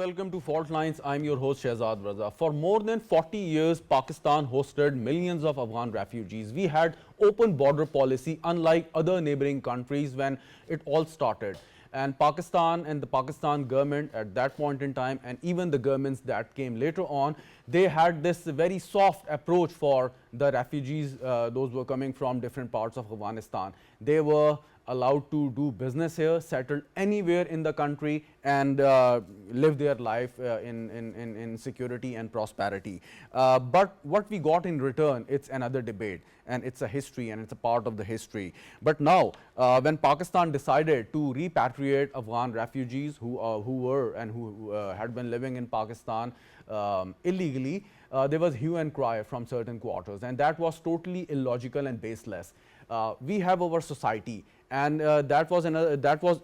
welcome to Faultlines. I'm your host Shahzad Raza. For more than 40 years, Pakistan hosted millions of Afghan refugees. We had open border policy unlike other neighboring countries when it all started. And Pakistan and the Pakistan government at that point in time, and even the governments that came later on, they had this very soft approach for the refugees, those were coming from different parts of Afghanistan. They were allowed to do business here, settle anywhere in the country, and live their life in security and prosperity. But what we got in return, it's another debate, and it's a history, and it's a part of the history. But now, when Pakistan decided to repatriate Afghan refugees who were and who had been living in Pakistan illegally, there was hue and cry from certain quarters, and that was totally illogical and baseless. We have our society, and that was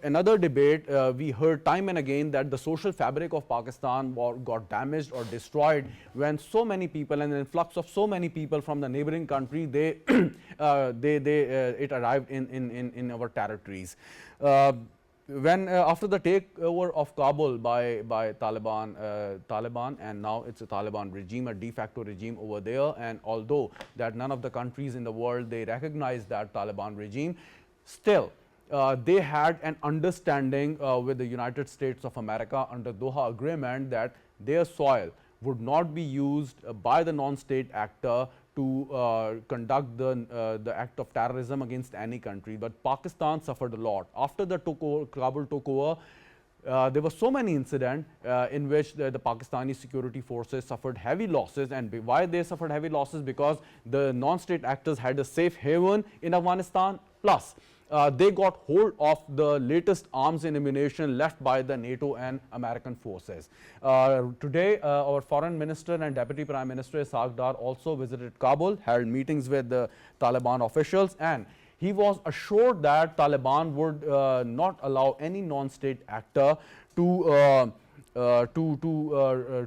another debate. We heard time and again that the social fabric of Pakistan got damaged or destroyed when so many people, and an influx of so many people from the neighboring country, it arrived in our territories. When after the takeover of Kabul by Taliban, and now it's a Taliban regime, a de facto regime over there, and although that none of the countries in the world, they recognize that Taliban regime, still they had an understanding with the United States of America under Doha Agreement that their soil would not be used by the non-state actor to conduct the act of terrorism against any country. But Pakistan suffered a lot. After the Kabul took over, there were so many incidents in which the Pakistani security forces suffered heavy losses. And why they suffered heavy losses? Because the non-state actors had a safe haven in Afghanistan, plus they got hold of the latest arms and ammunition left by the NATO and American forces. Today, our foreign minister and deputy prime minister Zahid also visited Kabul, held meetings with the Taliban officials, and he was assured that Taliban would not allow any non-state actor to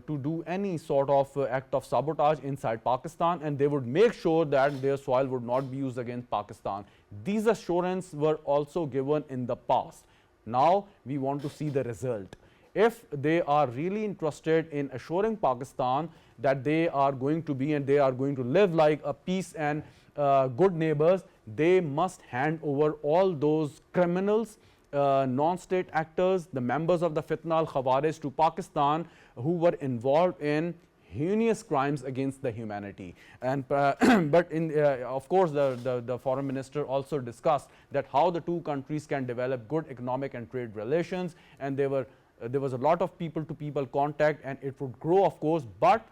do any sort of act of sabotage inside Pakistan, and they would make sure that their soil would not be used against Pakistan. These assurances were also given in the past. Now we want to see the result. If they are really interested in assuring Pakistan that they are going to be and they are going to live like a peace and good neighbors, they must hand over all those criminals, non-state actors, the members of the Fitna al-Khawarij to Pakistan who were involved in heinous crimes against the humanity. And but of course the foreign minister also discussed that how the two countries can develop good economic and trade relations, and there was a lot of people-to-people contact, and it would grow, of course, but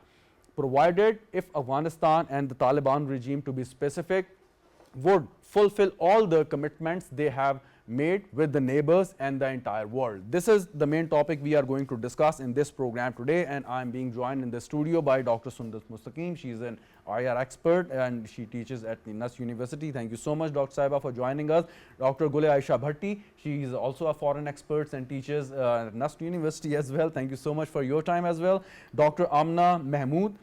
provided if Afghanistan and the Taliban regime, to be specific, would fulfill all the commitments they have made with the neighbors and the entire world. This is the main topic we are going to discuss in this program today, and I am being joined in the studio by Dr. Sundus Mustaqeem. She is an IR expert and she teaches at the Analyst University. Thank you so much, Dr. Saiba, for joining us. Dr. Ayesha Bhatti, she is also a foreign expert and teaches at Analyst University as well. Thank you so much for your time as well. Dr. Amna Mehmood,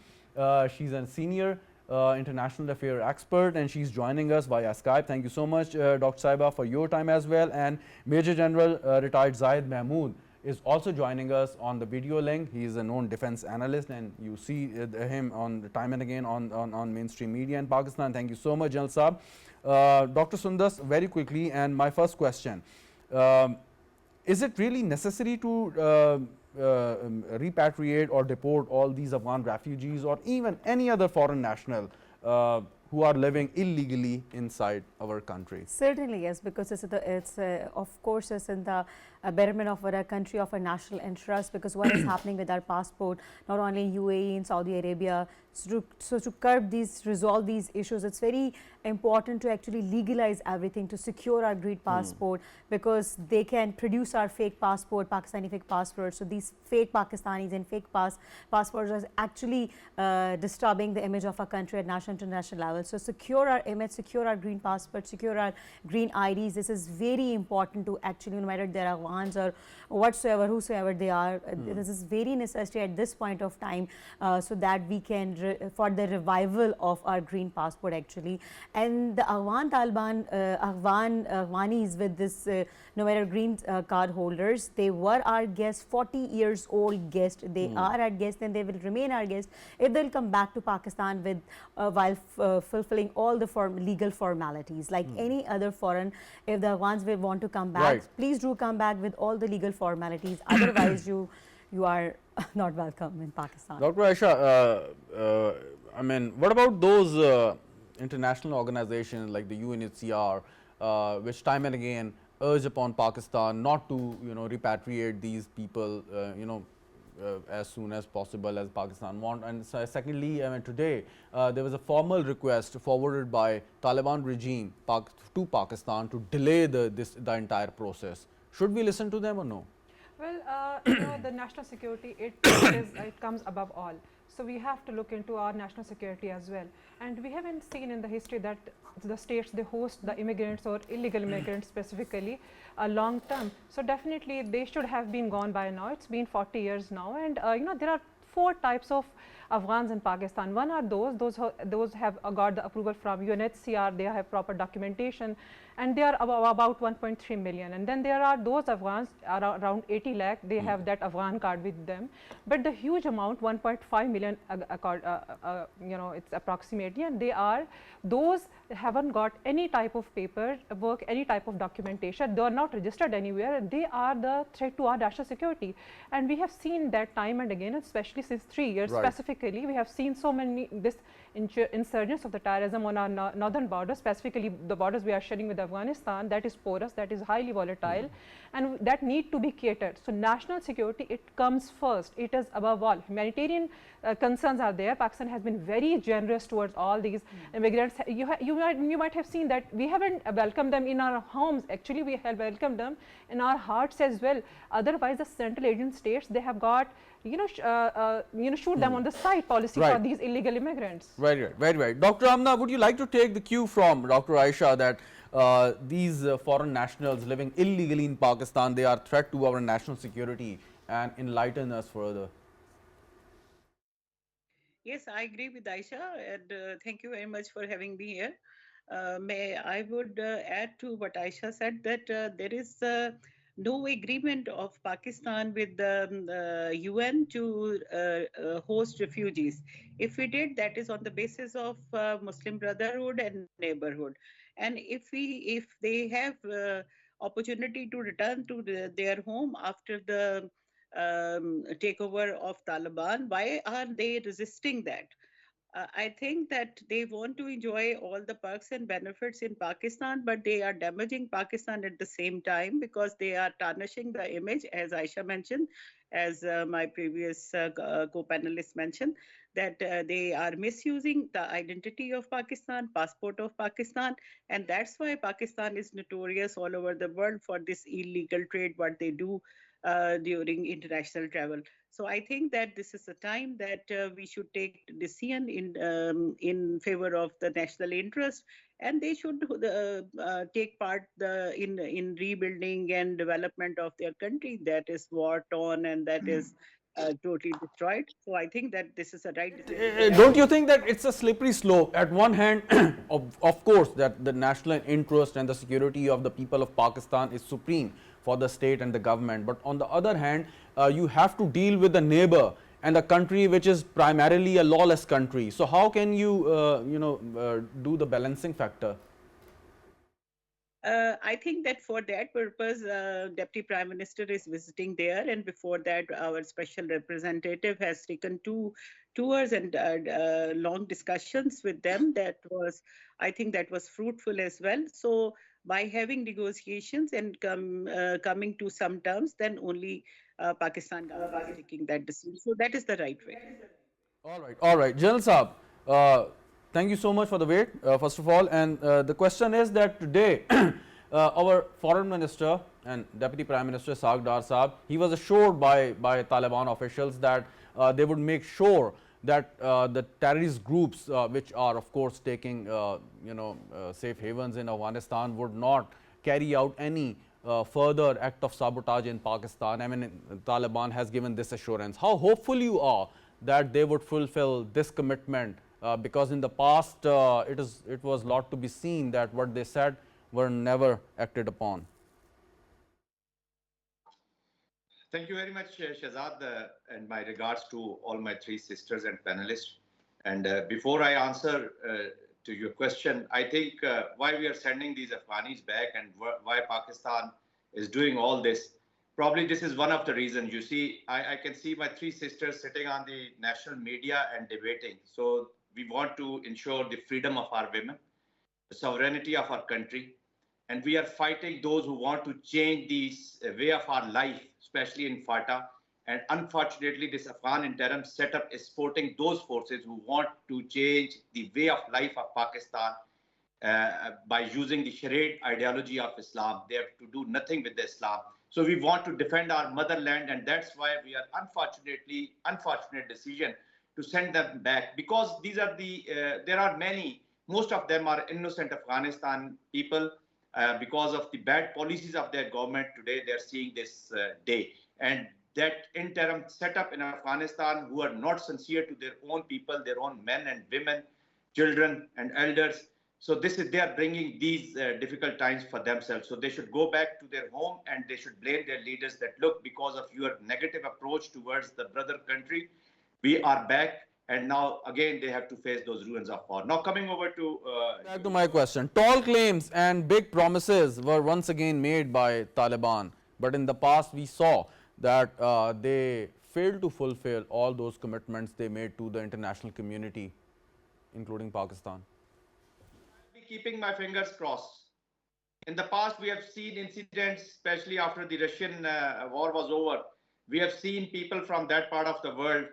she's a senior international affairs expert, and she's joining us via Skype. Thank you so much, Dr. Saiba, for your time as well. And Major General retired Zahid Mehmood is also joining us on the video link. He is a known defense analyst, and you see him on time and again on mainstream media in Pakistan. Thank you so much, General Saab. Dr. Sundus, very quickly, and my first question, is it really necessary to repatriate or deport all these Afghan refugees or even any other foreign national who are living illegally inside our country? Certainly, yes, because it's of course it's in the betterment of our country, of our national interest, because what is happening with our passport, not only in UAE, in Saudi Arabia, so to resolve these issues, it's very important to actually legalize everything, to secure our green passport, because they can produce our fake passport, Pakistani fake passports. So these fake Pakistanis and fake passports are actually disturbing the image of our country at national and international level. So secure our image, secure our green passport, secure our green IDs. This is very important to actually, no matter they're Afghan Afghans or whatsoever, whosoever they are. This is very necessary at this point of time, so that we can for the revival of our green passport actually. And the Afghan Taliban, Afghanis with this November green card holders, they were our guests, 40 years old guests. They are our guests and they will remain our guests if they'll come back to Pakistan with while fulfilling all the legal formalities like any other foreign. If the Afghans will want to come back, Right. please do come back with all the legal formalities. Otherwise, you are not welcome in Pakistan. Dr. Ayesha, I mean, what about those international organizations like the UNHCR, which time and again urge upon Pakistan not to, repatriate these people, as soon as possible as Pakistan want. And so secondly, I mean, today there was a formal request forwarded by Taliban regime to Pakistan to delay the entire process. Should we listen to them or no? Well, the national security, it comes above all. So we have to look into our national security as well. And we haven't seen in the history that the states, they host the immigrants or illegal immigrants specifically long term. So definitely they should have been gone by now. It's been 40 years now. And there are 4 types of Afghans in Pakistan. One are those have got the approval from UNHCR, they have proper documentation, and they are about 1.3 million. And then there are those Afghans, around 80 lakh, they have that Afghan card with them. But the huge amount, 1.5 million, it's approximately, and those haven't got any type of paper work, any type of documentation. They are not registered anywhere. They are the threat to our national security. And we have seen that time and again, especially since 3 years specifically, we have seen so many insurgents of the terrorism on our northern border, specifically the borders we are sharing with Afghanistan, that is porous, that is highly volatile, and that need to be catered. So national security, it comes first. It is above all. Humanitarian concerns are there. Pakistan has been very generous towards all these immigrants. You might have seen that we haven't welcomed them in our homes. Actually, we have welcomed them in our hearts as well. Otherwise, the Central Asian states, they have got shoot them on the side policy for these illegal immigrants. Very right. Dr. Amna, would you like to take the cue from Dr. Ayesha that these foreign nationals living illegally in Pakistan, they are a threat to our national security, and enlighten us further? Yes, I agree with Aisha, and thank you very much for having me here. I would add to what Aisha said that there is no agreement of Pakistan with the UN to host refugees. If we did, that is on the basis of Muslim Brotherhood and neighborhood. And if they have opportunity to return to their home after the takeover of Taliban, why are they resisting that? I think that they want to enjoy all the perks and benefits in Pakistan, but they are damaging Pakistan at the same time because they are tarnishing the image, as Aisha mentioned, as my previous co-panelist mentioned, that they are misusing the identity of Pakistan, passport of Pakistan, and that's why Pakistan is notorious all over the world for this illegal trade, what they do during international travel. So I think that this is a time that we should take decision in favor of the national interest, and they should take part in rebuilding and development of their country that is war torn and that is totally destroyed. So I think that this is a right decision. Don't you think that it's a slippery slope? At one hand, of course, that the national interest and the security of the people of Pakistan is supreme for the state and the government, but on the other hand, you have to deal with the neighbor and a country which is primarily a lawless country. So how can you do the balancing factor? I think that for that purpose, Deputy Prime Minister is visiting there, and before that, our special representative has taken 2 tours and long discussions with them. I think that was fruitful as well. So by having negotiations and coming to some terms, then only Pakistan government is taking that decision. So that is the right way. All right. General Saab, thank you so much for the wait, first of all. And the question is that today, our Foreign Minister and Deputy Prime Minister Shahzad Saab, he was assured by Taliban officials that they would make sure that the terrorist groups, which are of course taking safe havens in Afghanistan, would not carry out any further act of sabotage in Pakistan? I mean, Taliban has given this assurance. How hopeful you are that they would fulfill this commitment? Because in the past, it was lot to be seen that what they said were never acted upon. Thank you very much, Shahzad, and my regards to all my three sisters and panelists. And before I answer to your question, I think why we are sending these Afghanis back and why Pakistan is doing all this, probably this is one of the reasons. You see, I can see my three sisters sitting on the national media and debating. So we want to ensure the freedom of our women, the sovereignty of our country, and we are fighting those who want to change the way of our life, especially in FATA. And unfortunately, this Afghan interim setup is supporting those forces who want to change the way of life of Pakistan by using the Sharia ideology of Islam. They have to do nothing with the Islam. So we want to defend our motherland, and that's why we are unfortunate decision to send them back, because these are there are many, most of them are innocent Afghanistan people. Because of the bad policies of their government today, they're seeing this day. And that interim setup in Afghanistan who are not sincere to their own people, their own men and women, children and elders. So they are bringing these difficult times for themselves. So they should go back to their home and they should blame their leaders that, look, because of your negative approach towards the brother country, we are back. And now, again, they have to face those ruins of war. Now, coming over to... Back to my question. Tall claims and big promises were once again made by Taliban. But in the past, we saw that they failed to fulfill all those commitments they made to the international community, including Pakistan. I'll be keeping my fingers crossed. In the past, we have seen incidents, especially after the Russian war was over. We have seen people from that part of the world.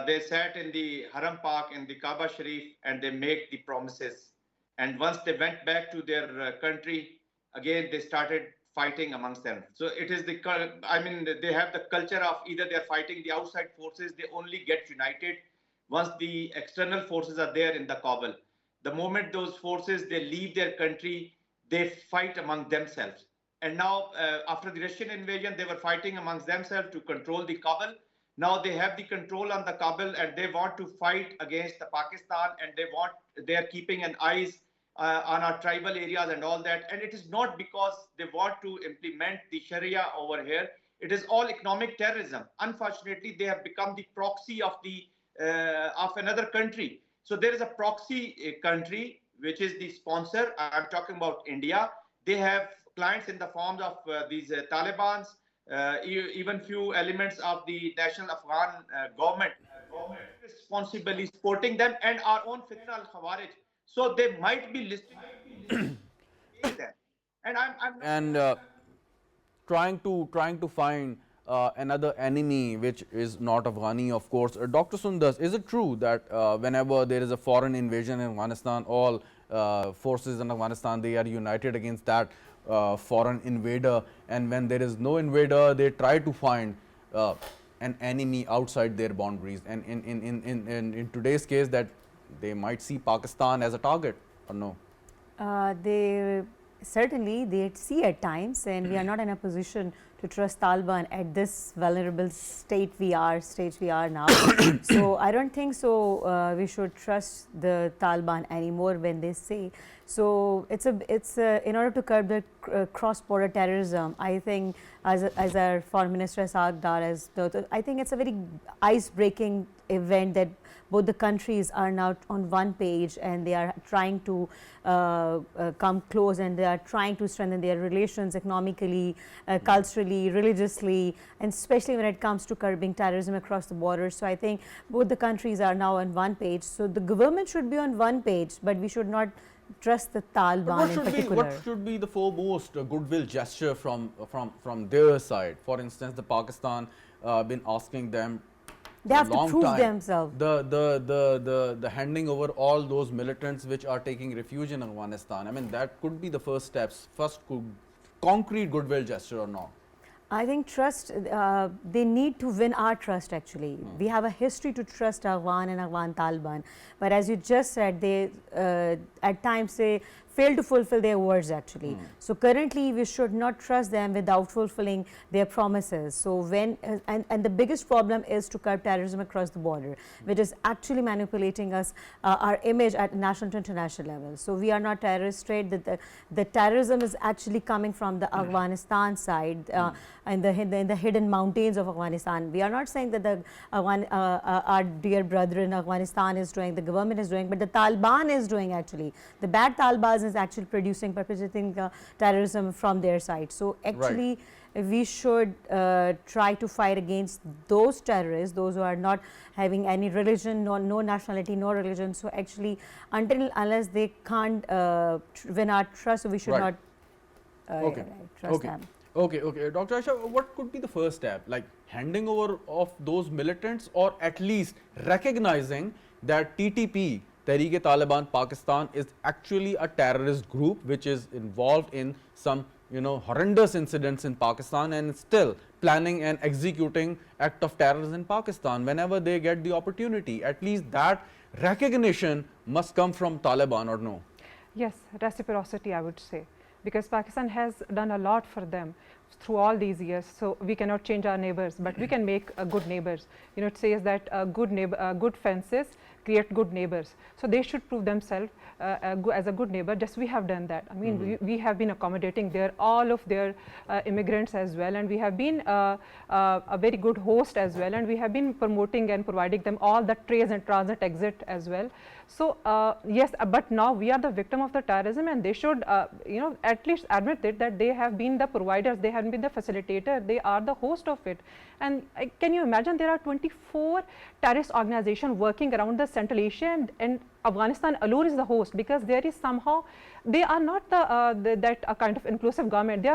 They sat in the Haram Park in the Kaaba Sharif and they made the promises. And once they went back to their country, again, they started fighting amongst them. So it is they have the culture of either they're fighting the outside forces, they only get united once the external forces are there in the Kabul. The moment those forces, they leave their country, they fight among themselves. And now, after the Russian invasion, they were fighting amongst themselves to control the Kabul. Now they have the control on the Kabul and they want to fight against the Pakistan, and they are keeping an eyes on our tribal areas and all that. And it is not because they want to implement the Sharia over here. It is all economic terrorism. Unfortunately, they have become the proxy of another country. So there is a proxy country, which is the sponsor. I'm talking about India. They have clients in the forms of these Talibans, even few elements of the national Afghan government responsibly supporting them, and our own fitna al-Khawarij. So they might be listening to them. And trying to find another enemy which is not Afghani, of course. Dr. Sundus, is it true that whenever there is a foreign invasion in Afghanistan, all forces in Afghanistan, they are united against that foreign invader, and when there is no invader, they try to find an enemy outside their boundaries? And in today's case, that they might see Pakistan as a target, or no? They certainly they see at times, and we are not in a position to trust Taliban at this vulnerable stage we are now. So I don't think so. We should trust the Taliban anymore when they say. So it's in order to curb the cross-border terrorism. I think as our Foreign Minister said, I think it's a very ice-breaking event that both the countries are now on one page, and they are trying to come close, and they are trying to strengthen their relations economically, culturally, religiously, and especially when it comes to curbing terrorism across the borders. So I think both the countries are now on one page. So the government should be on one page, but we should not trust the Taliban in particular. What should be the foremost goodwill gesture from their side? For instance, the Pakistan been asking them. They have to prove themselves. The handing over all those militants which are taking refuge in Afghanistan. I mean, that could be the first steps, concrete goodwill gesture or not? I think trust, they need to win our trust actually. We have a history to trust Afghan and Afghan Taliban. But as you just said, they at times they fail to fulfill their words actually. So currently we should not trust them without fulfilling their promises. So when and the biggest problem is to curb terrorism across the border, which is actually manipulating us, our image at national to international level. So we are not terrorist state. The terrorism is actually coming from the Afghanistan side, in the hidden mountains of Afghanistan. We are not saying that the our dear brother in Afghanistan is doing, the government is doing, but the Taliban is doing actually. The bad Taliban is actually perpetrating terrorism from their side. So actually we should try to fight against those terrorists, those who are not having any religion, no nationality, no religion. So actually unless they can't win our trust, so we should not trust them. Okay, Dr. Ayesha, what could be the first step? Like handing over of those militants, or at least recognizing that TTP, Tehreek-e-Taliban Pakistan, is actually a terrorist group which is involved in some horrendous incidents in Pakistan and still planning and executing act of terrorism in Pakistan whenever they get the opportunity. At least that recognition must come from Taliban, or no? Yes, reciprocity, I would say, because Pakistan has done a lot for them through all these years. So we cannot change our neighbors, but we can make good neighbors. It says that good fences create good neighbors. So they should prove themselves as a good neighbor. Just we have done that. I mean, we have been accommodating all of their immigrants as well, and we have been a very good host as well, and we have been promoting and providing them all the trace and transit exit as well. So yes, but now we are the victim of the terrorism, and they should at least admit it, that they have been the providers, they have been the facilitator, they are the host of it. And can you imagine, there are 24 terrorist organizations working around the Central Asia, and Afghanistan alone is the host, because there is somehow, they are not that kind of inclusive government. They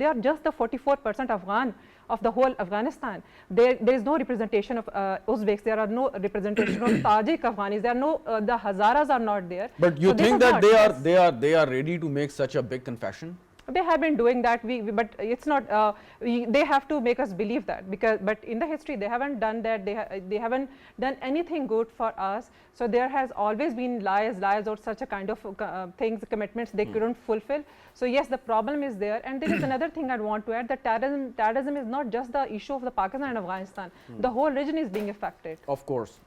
are just the 44% Afghan of the whole Afghanistan. There is no representation of Uzbeks, there are no representation of Tajik Afghanis, there are no, the Hazaras are not there. But you think that they are ready to make such a big confession? They have been doing that, but it's not, they have to make us believe that, but in the history they haven't done that, they haven't done anything good for us. So there has always been lies or such a kind of things, commitments they couldn't fulfill. So yes, the problem is there. And there is another thing I want to add, that terrorism is not just the issue of the Pakistan and Afghanistan. The whole region is being affected. Of course,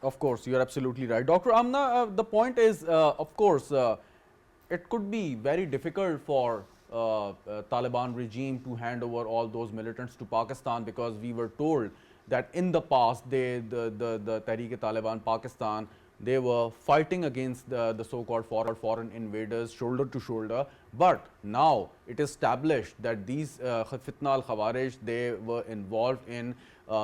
you're absolutely right. Dr. Amna, the point is, of course, it could be very difficult for Taliban regime to hand over all those militants to Pakistan, because we were told that in the past the Tehreek-e-Taliban Pakistan, they were fighting against the so-called foreign invaders shoulder to shoulder. But now it is established that these Fitna al-Khawarij, they were involved in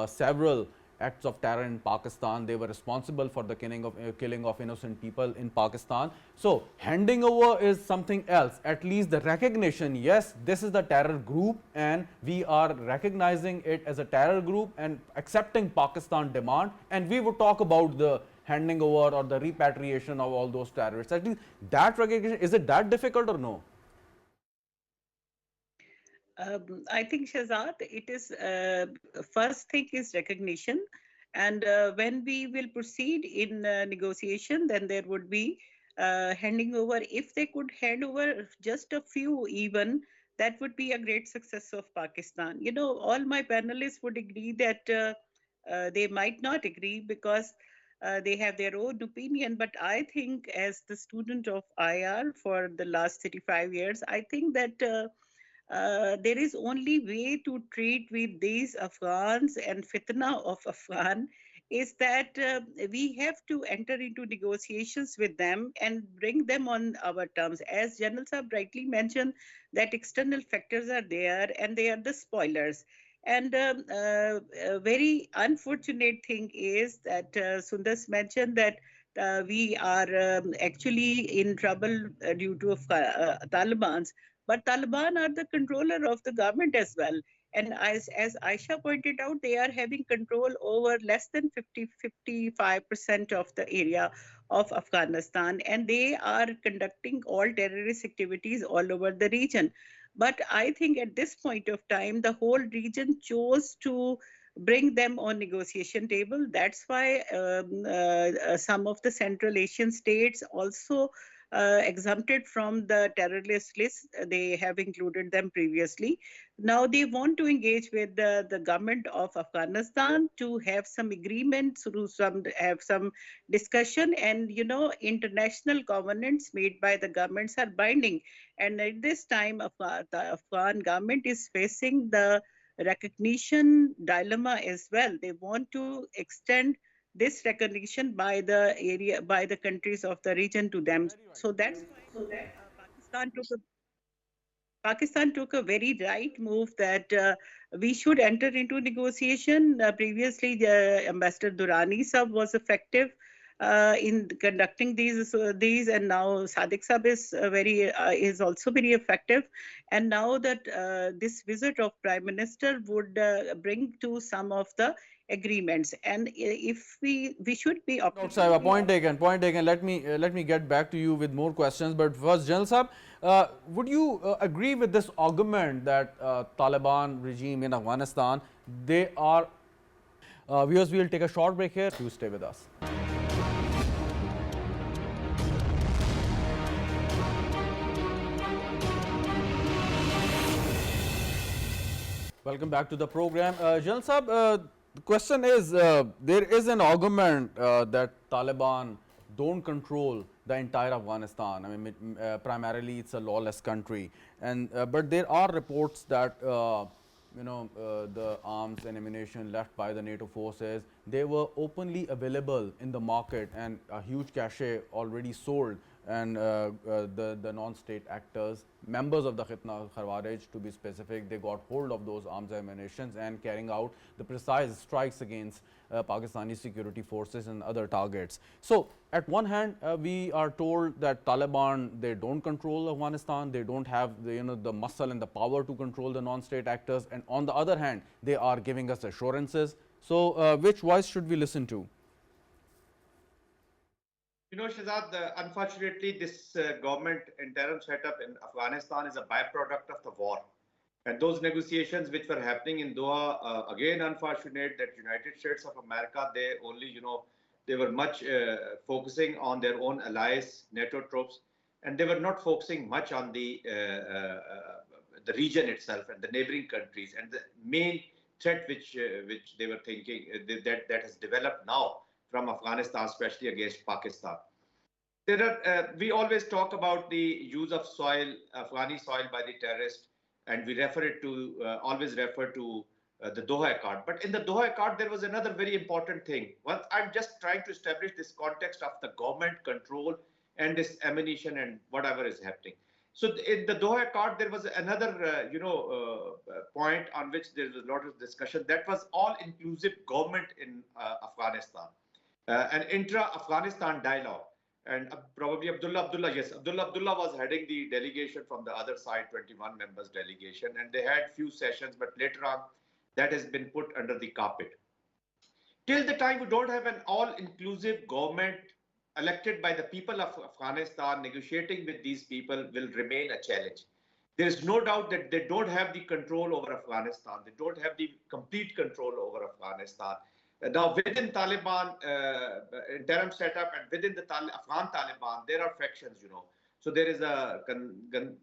several acts of terror in Pakistan. They were responsible for the killing of innocent people in Pakistan. So handing over is something else. At least the recognition, yes, this is the terror group, and we are recognizing it as a terror group and accepting Pakistan demand, and we would talk about the handing over or the repatriation of all those terrorists. At least that recognition, is it that difficult or no? I think, Shahzad, it is first thing is recognition, and when we will proceed in negotiation, then there would be handing over. If they could hand over just a few, even, that would be a great success of Pakistan. All my panelists would agree that they might not agree, because they have their own opinion. But I think, as the student of IR for the last 35 years, I think that there is only way to treat with these Afghans and fitna of Afghan is that we have to enter into negotiations with them and bring them on our terms. As General Saab rightly mentioned, that external factors are there and they are the spoilers. And a very unfortunate thing is that Sundus mentioned that we are actually in trouble due to Taliban's. But Taliban are the controller of the government as well. And as Ayesha pointed out, they are having control over less than 55% of the area of Afghanistan. And they are conducting all terrorist activities all over the region. But I think at this point of time, the whole region chose to bring them on negotiation table. That's why some of the Central Asian states also exempted from the terrorist list. They have included them previously. Now they want to engage with the government of Afghanistan to have some agreements, to have some discussion, and international covenants made by the governments are binding. And at this time, the Afghan government is facing the recognition dilemma as well. They want to extend this recognition by the countries of the region to them. So that's why Pakistan took a very right move that we should enter into negotiation. Previously, Ambassador Durrani Sahab was effective in conducting these, and now Sadiq Sahab is also very effective. And now that this visit of Prime Minister would bring to some of the agreements, and if we should be Dr. Sahiba, point taken, point taken. Let me get back to you with more questions. But first, General Sahab, would you agree with this argument that Taliban regime in Afghanistan, they are, viewers, we will take a short break here. You stay with us. Welcome back to the program. General Sahab, the question is, there is an argument that Taliban don't control the entire Afghanistan. I mean, primarily it's a lawless country, and but there are reports that the arms and ammunition left by the NATO forces, they were openly available in the market, and a huge cache already sold. And the non-state actors, members of the Fitna Khawarij to be specific, they got hold of those arms and ammunitions and carrying out the precise strikes against Pakistani security forces and other targets. So at one hand, we are told that Taliban, they don't control Afghanistan, they don't have the muscle and the power to control the non-state actors, and on the other hand, they are giving us assurances. So which voice should we listen to? Shahzad, unfortunately, this government interim setup in Afghanistan is a byproduct of the war. And those negotiations which were happening in Doha, again, unfortunate that United States of America, they only, they were much focusing on their own allies, NATO troops, and they were not focusing much on the region itself and the neighboring countries. And the main threat which they were thinking that has developed now from Afghanistan, especially against Pakistan. We always talk about the use of soil, Afghani soil by the terrorists, and we always refer to the Doha Accord. But in the Doha Accord, there was another very important thing. I'm just trying to establish this context of the government control and this ammunition and whatever is happening. So in the Doha Accord, there was another, point on which there was a lot of discussion. That was all-inclusive government in Afghanistan. An intra-Afghanistan dialogue, and probably Abdullah was heading the delegation from the other side, 21 members delegation, and they had few sessions, but later on that has been put under the carpet. Till the time we don't have an all-inclusive government elected by the people of Afghanistan, negotiating with these people will remain a challenge. There is no doubt that they don't have the control over Afghanistan. They don't have the complete control over Afghanistan. Now, within Taliban interim setup and within the Afghan Taliban, there are factions, So there is a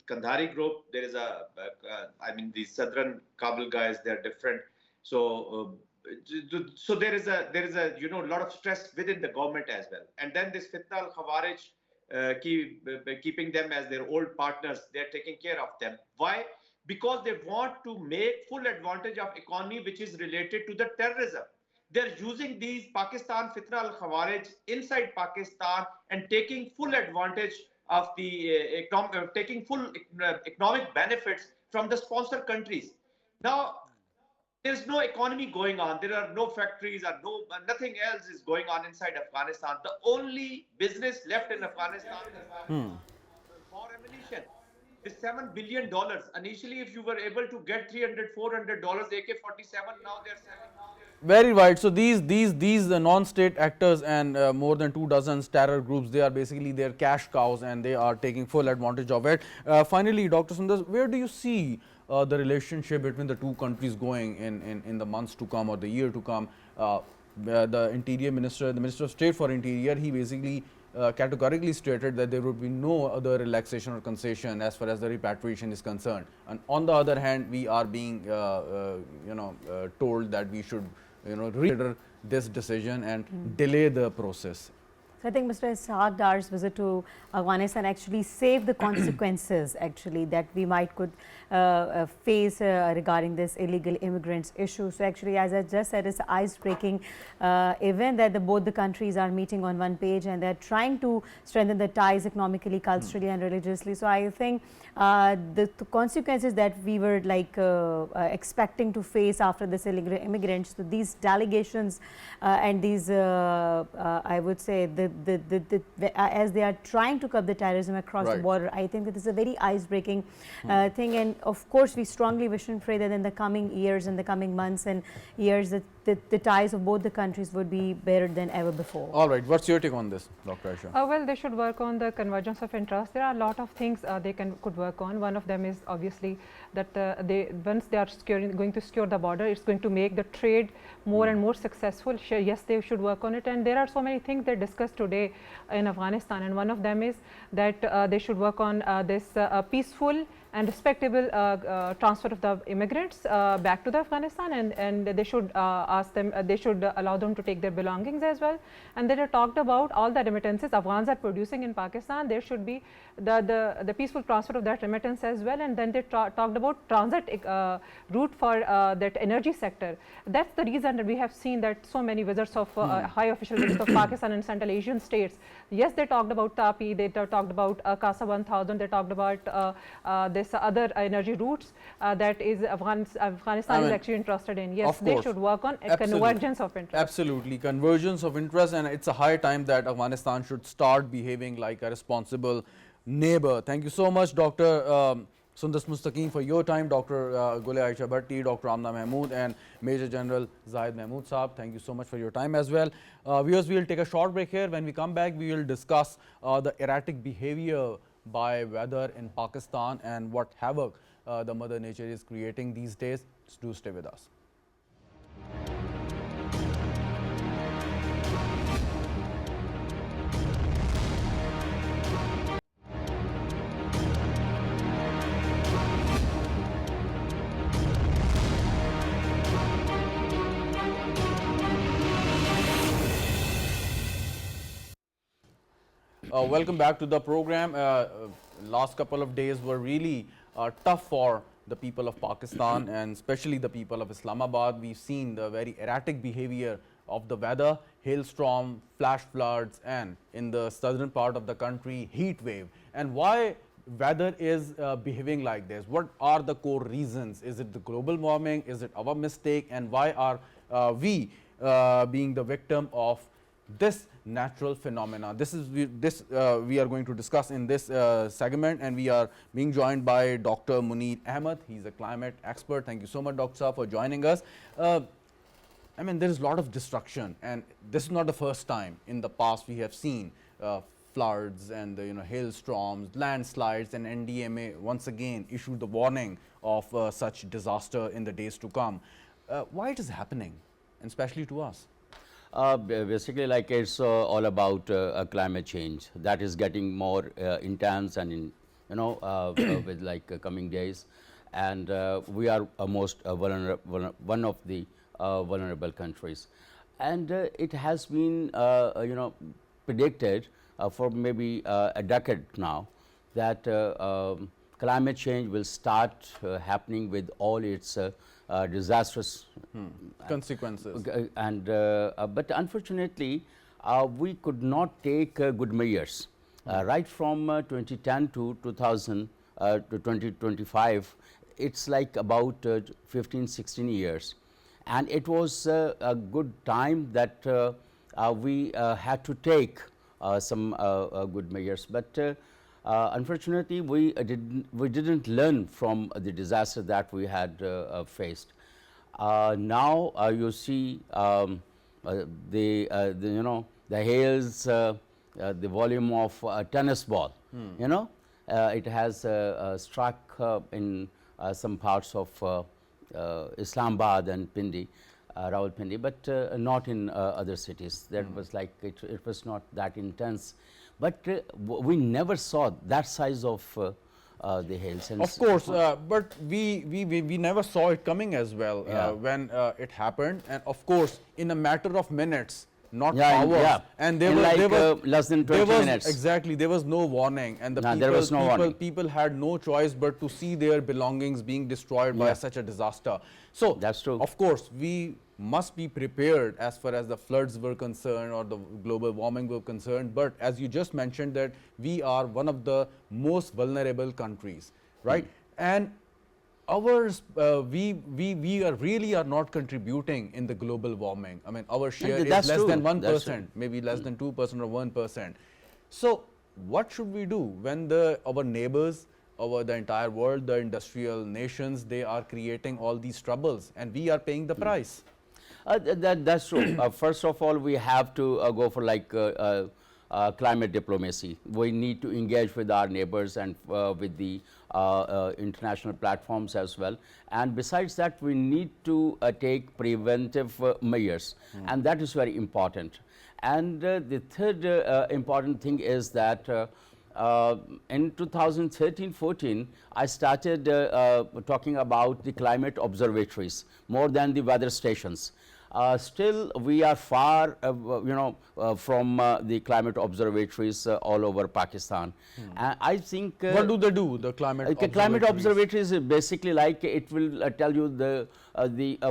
Kandhari group. There is the southern Kabul guys. They are different. So there is a lot of stress within the government as well. And then this Fitna al-Khawarij, keeping them as their old partners, they are taking care of them. Why? Because they want to make full advantage of economy which is related to the terrorism. They're using these Pakistan Fitna al-Khawarij inside Pakistan and taking full advantage of the taking full economic benefits from the sponsor countries. Now, there's no economy going on. There are no factories or nothing else is going on inside Afghanistan. The only business left in Afghanistan is for ammunition. It's $7 billion. Initially, if you were able to get $300, $400 AK-47, now they're selling. Very right. So these non-state actors and more than 24 terror groups, they are basically their cash cows and they are taking full advantage of it. Finally, Dr. Sundus, where do you see the relationship between the two countries going in the months to come or the year to come? The Interior Minister, the Minister of State for Interior, he basically categorically stated that there would be no other relaxation or concession as far as the repatriation is concerned. And on the other hand, we are being told that we should reconsider this decision and delay the process. So I think Mr. Sahagdar's visit to Afghanistan actually saved the consequences actually that we might could face regarding this illegal immigrants issue. So actually, as I just said, it's an ice-breaking event that both the countries are meeting on one page and they're trying to strengthen the ties economically, culturally and religiously. So I think the consequences that we were like expecting to face after this illegal immigrants, so these delegations and these I would say as they are trying to curb the terrorism across the border, I think that is a very ice-breaking thing. And of course, we strongly wish and pray that in the coming years and the coming months and years that the ties of both the countries would be better than ever before. All right, what's your take on this, Dr. Ayesha? Well, they should work on the convergence of interest. There are a lot of things they could work on. One of them is obviously that once they are going to secure the border, it's going to make the trade more and more successful. Yes, they should work on it. And there are so many things they discussed today in Afghanistan. And one of them is that they should work on this peaceful and respectable transfer of the immigrants back to the Afghanistan, and they should ask them, they should allow them to take their belongings as well. And they talked about all the remittances Afghans are producing in Pakistan. There should be the peaceful transfer of that remittance as well. And then they talked about transit route for that energy sector. That's the reason that we have seen that so many visits of high official visits of Pakistan and Central Asian states. Yes, they talked about TAPI, they talked about CASA 1000, they talked about this other energy routes that is Afghanistan is actually interested in. Yes, they should work on a convergence of interest. Absolutely, convergence of interest, and it's a high time that Afghanistan should start behaving like a responsible neighbor. Thank you so much, Dr. Sundus Mustaqeem, for your time, Dr. Ayesha Bhatti, Dr. Amna Mehmood, and Major General Zahid Mehmood Saab. Thank you so much for your time as well. Viewers, we will take a short break here. When we come back, we will discuss the erratic behavior by weather in Pakistan and what havoc the Mother Nature is creating these days. Do stay with us. Welcome back to the program. Last couple of days were really tough for the people of Pakistan and especially the people of Islamabad. We've seen the very erratic behavior of the weather, hailstorm, flash floods, and in the southern part of the country, heat wave. And why weather is behaving like this? What are the core reasons? Is it the global warming? Is it our mistake? And why are we being the victim of this natural phenomena? We are going to discuss in this segment, and we are being joined by Dr. Munir Ahmad. He's a climate expert. Thank you so much, Dr. Saab, for joining us. I mean, there is a lot of destruction, and this is not the first time. In the past, we have seen floods and hailstorms, landslides, and NDMA once again issued the warning of such disaster in the days to come. Why it is happening, and especially to us? Basically, like it's all about climate change that is getting more intense and with like coming days, and we are most one of the vulnerable countries, and it has been predicted for maybe a decade now that climate change will start happening with all its disastrous consequences. And but unfortunately, we could not take good measures. Right from 2010 to 2000 to 2025, it's like about 15-16 years, and it was a good time that we had to take some good measures. But unfortunately, we didn't learn from the disaster that we had faced. Now you see the hails, the volume of a tennis ball. It has struck in some parts of Islamabad and Pindi, Rawalpindi, but not in other cities. That was like it was not that intense. but we never saw that size of the hails. And Of course, but we never saw it coming as well Yeah. when it happened, and of course, in a matter of minutes, not Yeah, hours, yeah. and In like, less than 20 there was, minutes. Exactly, there was no warning, and the No, there was no warning. people had no choice but to see their belongings being destroyed by Yeah. such a disaster. So That's true. Of course, we must be prepared as far as the floods were concerned or the global warming were concerned. But as you just mentioned, that we are one of the most vulnerable countries, right? And ours, we are really are not contributing in the global warming. I mean, our share is that's less true. than That's 1%, maybe less than 2% or 1%. So what should we do when our neighbors, the entire world, the industrial nations, they are creating all these troubles and we are paying the price? That's true. First of all, we have to go for like climate diplomacy. We need to engage with our neighbors and with the international platforms as well. And besides that, we need to take preventive measures, and that is very important. And the third important thing is that in 2013-14, I started talking about the climate observatories more than the weather stations. Still, we are far, from the climate observatories all over Pakistan. And I think What do they do, the climate climate observatories? observatories is basically like it will tell you the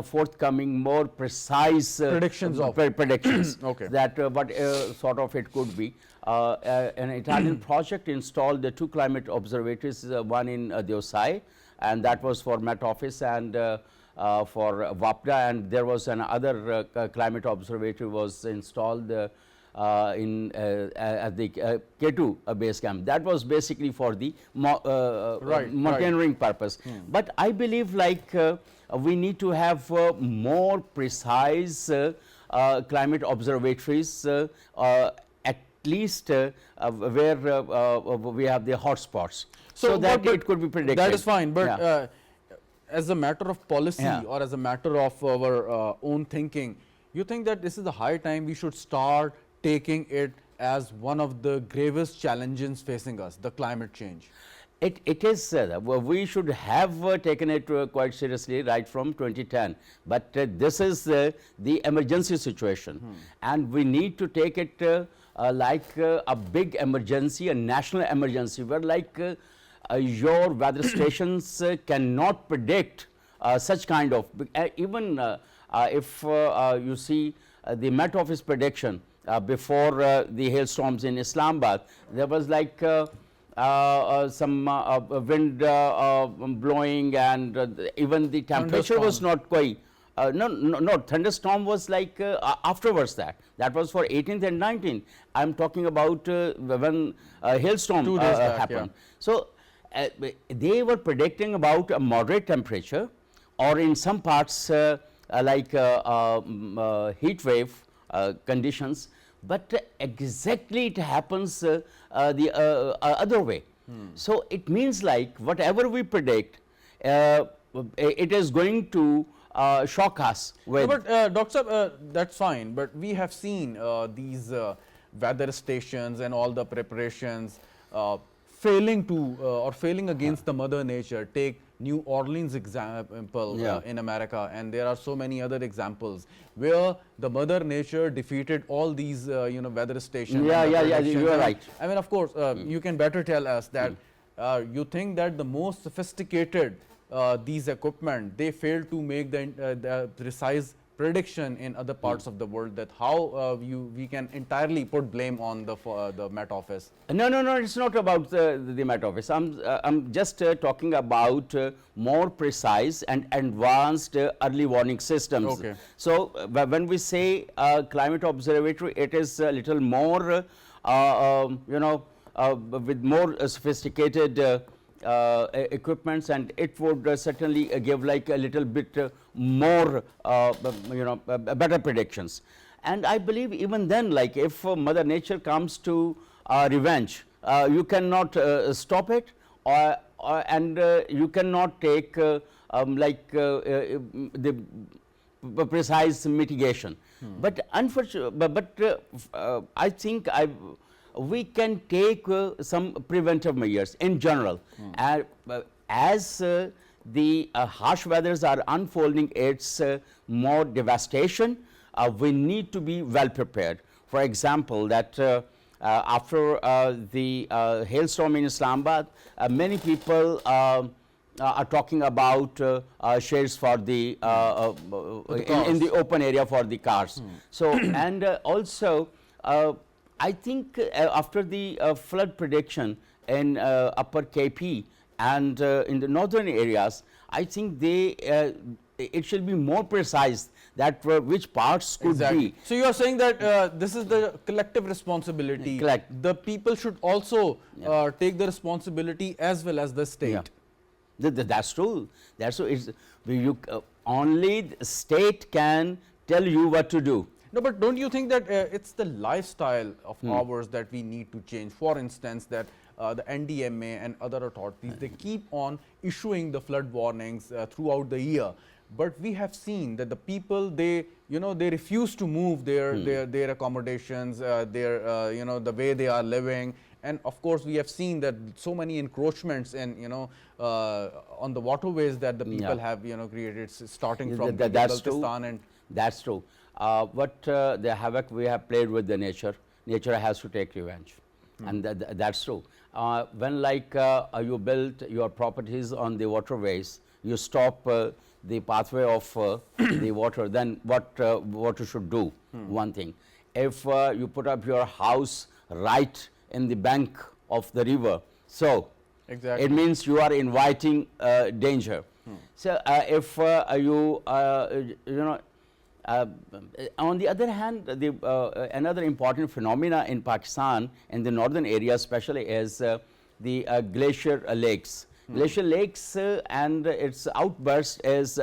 forthcoming more precise Predictions of. predictions Okay. that what sort of it could be. An Italian project installed the 2 climate observatories, one in Deosai, and that was for Met Office and for WAPDA, and there was another climate observatory was installed at the K2 base camp. That was basically for the mountaineering purpose. But I believe like we need to have more precise climate observatories at least where we have the hotspots, so that but it could be predicted. That is fine, but Yeah. As a matter of policy Yeah. or as a matter of our own thinking, you think that this is the high time we should start taking it as one of the gravest challenges facing us, the climate change? It is, we should have taken it quite seriously right from 2010, but this is the emergency situation, and we need to take it like a big emergency, a national emergency, where like your weather stations cannot predict such kind of, even if you see the Met Office prediction before the hailstorms in Islamabad, there was like some wind blowing, and even the temperature was not quite. No, thunderstorm was like afterwards that was for 18th and 19th. I'm talking about when hailstorm 2 days back, happened. yeah. So they were predicting about a moderate temperature, or in some parts like heat wave conditions, but exactly it happens the other way. So it means like whatever we predict, it is going to shock us with. No, but Dr. Saab, that's fine, but we have seen these weather stations and all the preparations failing to or failing against the mother nature. Take New Orleans example in America, and there are so many other examples where the mother nature defeated all these weather stations. Yeah, and the predictions. you are right. I mean, of course, you can better tell us that you think that the most sophisticated these equipment, they fail to make the precise prediction in other parts of the world, that how we can entirely put blame on the Met Office. No, it's not about the Met Office. I'm just talking about more precise and advanced early warning systems. Okay. So when we say climate observatory, it is a little more, with more sophisticated equipments, and it would certainly give like a little bit more better predictions. And I believe even then, like if Mother Nature comes to revenge, you cannot stop it, and you cannot take like the precise mitigation. But unfortunately, I think we can take some preventive measures in general. As the harsh weathers are unfolding its more devastation, we need to be well prepared. For example, that after the hailstorm in Islamabad, many people are talking about shades for the in the open area for the cars. So and also I think after the flood prediction in upper KP and in the northern areas, I think they it should be more precise that which parts could be. So you are saying that this is the collective responsibility. Correct. The people should also take the responsibility as well as the state. Yeah. That's true. That's true. It's, only the state can tell you what to do. No, but don't you think that it's the lifestyle of ours that we need to change? For instance, that the NDMA and other authorities, they keep on issuing the flood warnings throughout the year. But we have seen that the people, they refuse to move their accommodations, the way they are living. And of course, we have seen that so many encroachments and on the waterways that the people have created, starting from Pakistan. And that's true. What the havoc we have played with the nature has to take revenge, and that's true. When you build your properties on the waterways, you stop the pathway of the water, then what water should do? One thing, if you put up your house right in the bank of the river, so exactly, it means you are inviting danger. So if you on the other hand, another important phenomena in Pakistan in the northern area especially is the glacier lakes. Glacier lakes and its outburst is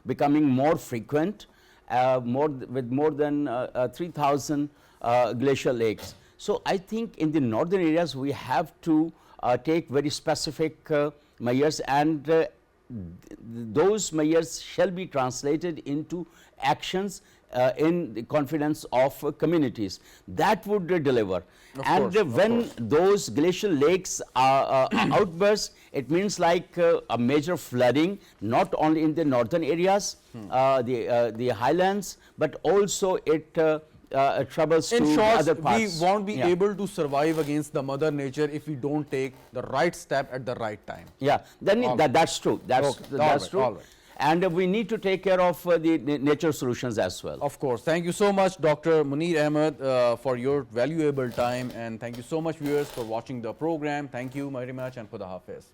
becoming more frequent, with more than 3,000 glacier lakes. So I think in the northern areas we have to take very specific measures, and those measures shall be translated into actions in the confidence of communities. That would deliver. When those glacial lakes are outburst, it means like a major flooding, not only in the northern areas, the highlands, but also it troubles to other parts. We won't be able to survive against the mother nature if we don't take the right step at the right time. Yeah, then that's true. That's true. All right. And we need to take care of the nature solutions as well. Of course. Thank you so much, Dr. Munir Ahmad, for your valuable time, and thank you so much, viewers, for watching the program. Thank you very much, and Khuda Hafiz.